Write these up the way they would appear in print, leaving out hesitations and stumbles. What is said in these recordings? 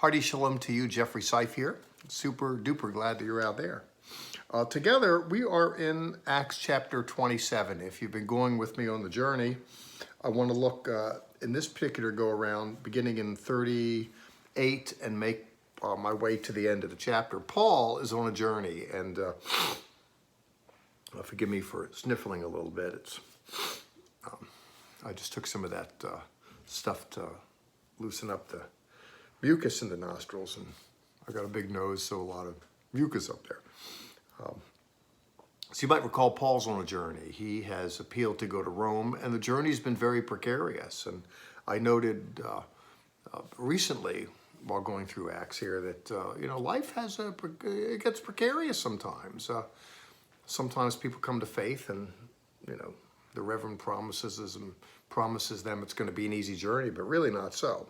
Hearty shalom to you, Jeffrey Seif here. Super duper glad that you're out there. Together, we are in Acts chapter 27. If you've been going with me on the journey, I want to look in this particular go around, beginning in 38 and make my way to the end of the chapter. Paul is on a journey, and forgive me for sniffling a little bit. It's I just took some of that stuff to loosen up the mucus in the nostrils, and I got a big nose, so a lot of mucus up there. So you might recall Paul's on a journey. He has appealed to go to Rome, and the journey's been very precarious. And I noted recently, while going through Acts here, that life it gets precarious sometimes. Sometimes people come to faith, and the Reverend promises them it's going to be an easy journey, but really not so.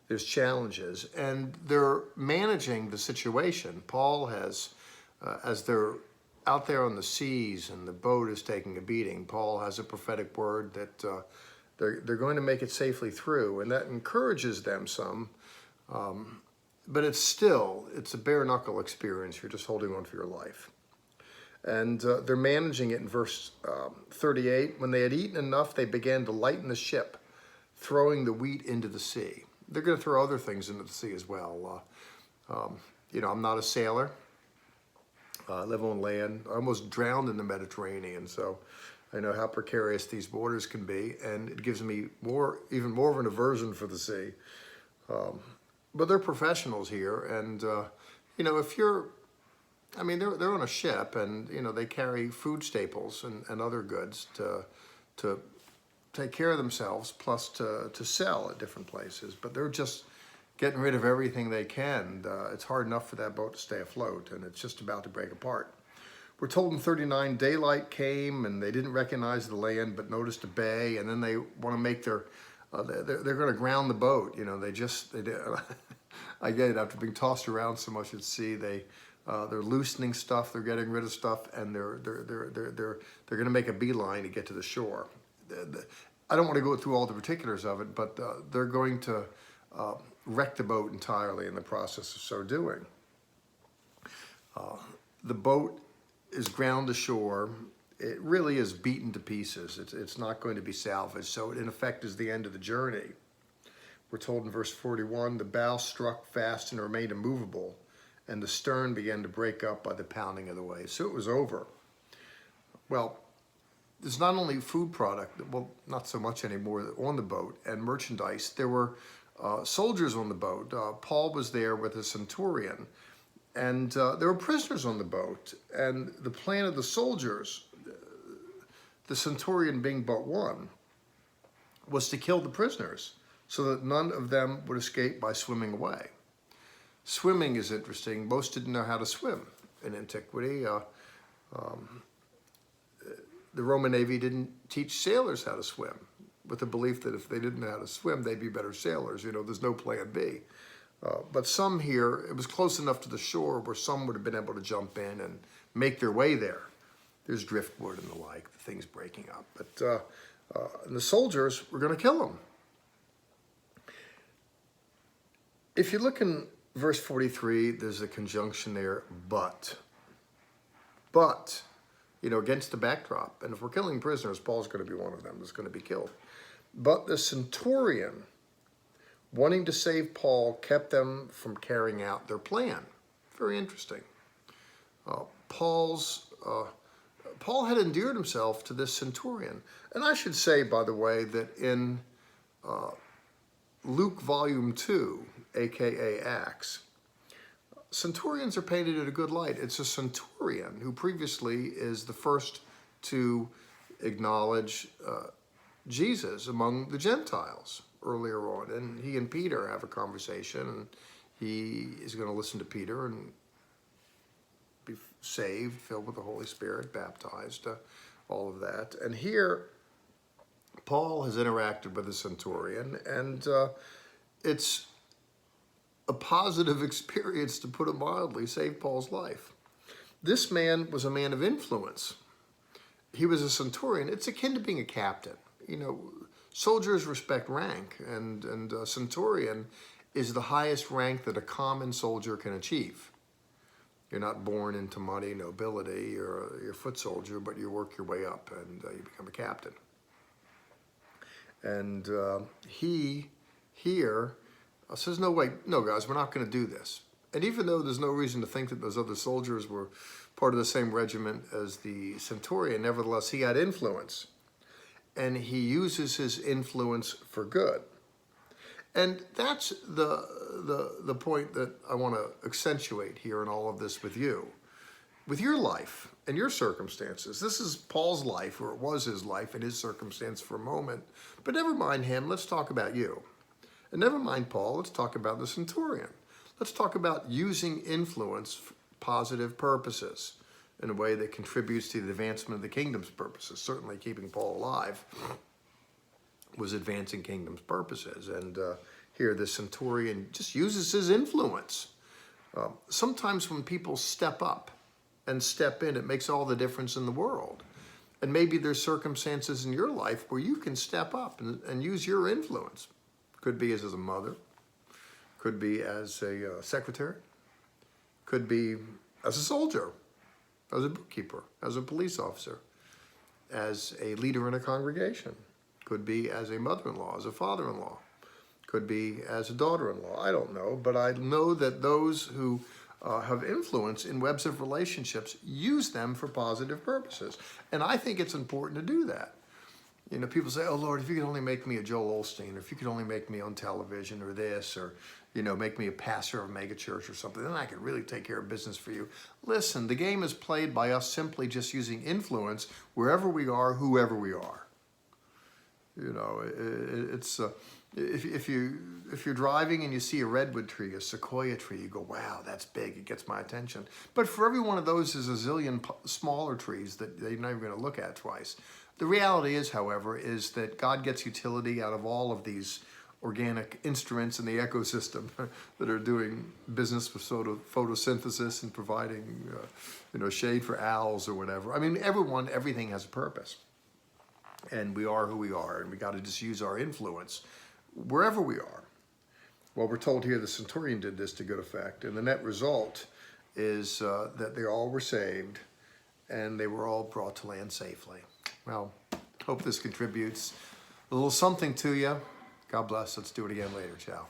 There's challenges, and they're managing the situation. Paul has, as they're out there on the seas and the boat is taking a beating, Paul has a prophetic word that they're going to make it safely through, and that encourages them some. But it's a bare knuckle experience. You're just holding on for your life. And they're managing it in verse 38. When they had eaten enough, they began to lighten the ship, throwing the wheat into the sea. They're going to throw other things into the sea as well. I'm not a sailor. I live on land. I almost drowned in the Mediterranean, so I know how precarious these waters can be, and it gives me even more of an aversion for the sea. But they're professionals here, and if you're, they're on a ship, and they carry food staples and other goods to take care of themselves, plus to sell at different places. But they're just getting rid of everything they can. It's hard enough for that boat to stay afloat, and it's just about to break apart. We're told in 39, daylight came, and they didn't recognize the land, but noticed a bay, and then they want to make they're going to ground the boat. They did. I get it. After being tossed around so much at sea, they're loosening stuff, they're getting rid of stuff, and they're going to make a beeline to get to the shore. I don't want to go through all the particulars of it, but they're going to wreck the boat entirely in the process of so doing. The boat is ground ashore. It really is beaten to pieces. It's not going to be salvaged, so it in effect is the end of the journey. We're told in verse 41, the bow struck fast and remained immovable, and the stern began to break up by the pounding of the waves. So it was over. Well, there's not only food product, well, not so much anymore on the boat, and merchandise. There were soldiers on the boat. Paul was there with a centurion, and there were prisoners on the boat. And the plan of the soldiers, the centurion being but one, was to kill the prisoners so that none of them would escape by swimming away. Swimming is interesting. Most didn't know how to swim in antiquity. The Roman Navy didn't teach sailors how to swim, with the belief that if they didn't know how to swim, they'd be better sailors. There's no plan B. But some here, it was close enough to the shore where some would have been able to jump in and make their way there. There's driftwood and the like, the thing's breaking up. But and the soldiers were going to kill them. If you look in verse 43, there's a conjunction there, but, against the backdrop. And if we're killing prisoners, Paul's going to be one of them that's going to be killed. But the centurion, wanting to save Paul, kept them from carrying out their plan. Very interesting. Paul had endeared himself to this centurion. And I should say, by the way, that in Luke volume 2, aka Acts, centurions are painted in a good light. It's a centurion who previously is the first to acknowledge Jesus among the Gentiles earlier on. And he and Peter have a conversation, and he is going to listen to Peter and be saved, filled with the Holy Spirit, baptized, all of that. And here, Paul has interacted with the centurion, and it's a positive experience, to put it mildly, saved Paul's life. This man was a man of influence. He was a centurion. It's akin to being a captain. Soldiers respect rank, and a centurion is the highest rank that a common soldier can achieve. You're not born into money, nobility, you're a foot soldier, but you work your way up and you become a captain. And he here says, no, wait, no, guys, we're not going to do this. And even though there's no reason to think that those other soldiers were part of the same regiment as the centurion, nevertheless, he had influence. And he uses his influence for good. And that's the point that I want to accentuate here in all of this with you. With your life and your circumstances. This is Paul's life, or it was his life and his circumstance for a moment. But never mind him, let's talk about you. And never mind Paul, let's talk about the centurion. Let's talk about using influence for positive purposes in a way that contributes to the advancement of the kingdom's purposes. Certainly keeping Paul alive was advancing kingdom's purposes. And here the centurion just uses his influence. Sometimes when people step up and step in, it makes all the difference in the world. And maybe there's circumstances in your life where you can step up and use your influence. Could be as a mother, could be as a secretary, could be as a soldier, as a bookkeeper, as a police officer, as a leader in a congregation, could be as a mother-in-law, as a father-in-law, could be as a daughter-in-law. I don't know, but I know that those who have influence in webs of relationships use them for positive purposes. And I think it's important to do that. You know, people say, oh, Lord, if you could only make me a Joel Osteen, or if you could only make me on television or this, or, you know, make me a pastor of a mega church or something, then I could really take care of business for you. Listen, the game is played by us simply just using influence wherever we are, whoever we are. You know, it's if you're driving and you see a redwood tree, a sequoia tree, you go, wow, that's big. It gets my attention. But for every one of those, there's a zillion smaller trees that you're not even going to look at twice. The reality is, however, is that God gets utility out of all of these organic instruments in the ecosystem that are doing business with photosynthesis and providing, shade for owls or whatever. I mean, everything has a purpose. And we are who we are, and we got to just use our influence wherever we are. Well, we're told here the centurion did this to good effect, and the net result is that they all were saved, and they were all brought to land safely. Well, hope this contributes a little something to you. God bless. Let's do it again later. Ciao.